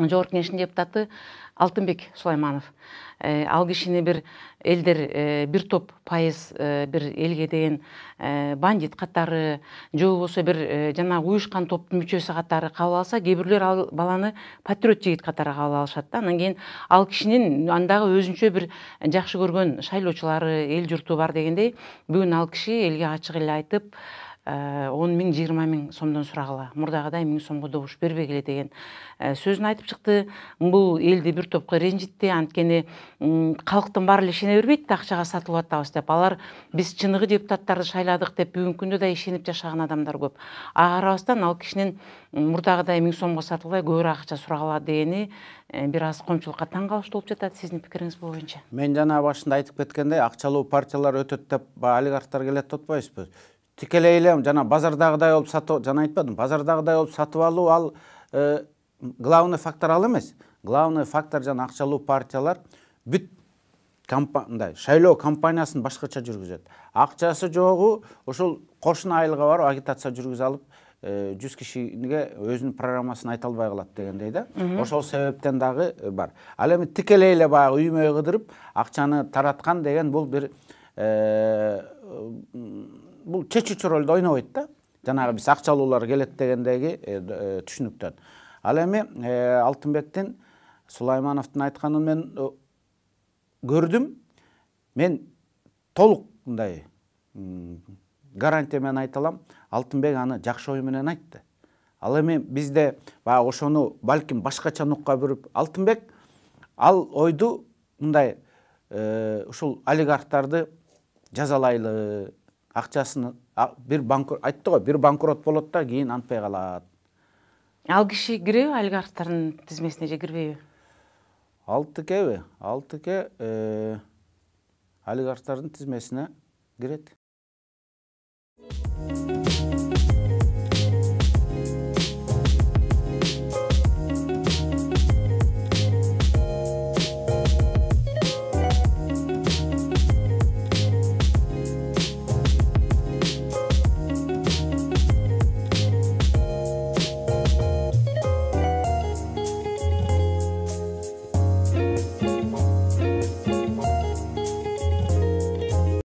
Жогорку Кеңештин депутаты Алтынбек Сулайманов. Ал кишини бир элдер бир топ пайыз бир элге деген бандит катары же болбосо бир жанагы уюшкан топтун мүчөсү катары кабыл алса, кээ бирлер ал баланы патриот жигит катары кабыл алышат да. Анан кийин ал кишинин андагы өзүнчө бир жакшы көргөн шайлоочулары, эл журту бар дегендей, бүгүн ал киши элге ачык эле айтып, 10 миң, 20 миң сомдон сурагыла, мурдагыдай 1000 сомго добуш бербегиле деген сөзүн айтып чыкты. Бул элди бир топко ренжитти, анткени калктын баары эле ишене бербейт да, акчага сатылып атабыз деп. Алар биз чыныгы депутаттарды шайладык деп бүгүнкү күндө да ишенип жашаган адамдар көп. Ага карабастан ал кишинин мурдагыдай 1000 сомго сатылбай көбүрөөк акча сурагыла дегени бир аз коомчулукка таң калыштуу болуп жатат. Сиздин пикириңиз бул боюнча? Мен жана башында айтып кеткендей, акчалуу партиялар өтөт деп олигархтар келет деп атпайбызбы? Тикелей эле жана базардагыдай болуп сатып, жана айтпадым, базардагыдай болуп сатып алуу ал главный фактор ал эмес. Главный фактор жана акчалуу партиялар бүт шайлоо кампаниясын башкача жүргүзөт. Акчасы жогу ошол кошуна айылга барып агитация жүргүзө алып, 100 кишиге өзүнүн программасын айта албай калат дегендей да. Ошол себептен дагы бар. Ал эми тикелей эле баягы үймөй кыдырып акчаны тараткан деген бул бир бул чечүүчү ролду ойнобойт да. Жанагы биз акчалуулар келет дегендеги түшүнүктөн. Ал эми Алтынбектин, Сулаймановдун айтканын мен көрдүм. Мен толук мындай гарантия менен айта алам, Алтынбек аны жакшы ой менен айтты. Ал эми бизде баягы ошону балким башкача нукка бүрүп, Алтынбек ал ойду мындай ушул олигархтарды жазалайлы, акчасын бир банкрот айтты го, бир банкрот болот да, кийин антпай калат. Ал киши киреби олигархтардын тизмесине же кирбейби? Алтыке олигархтардын тизмесине кирет.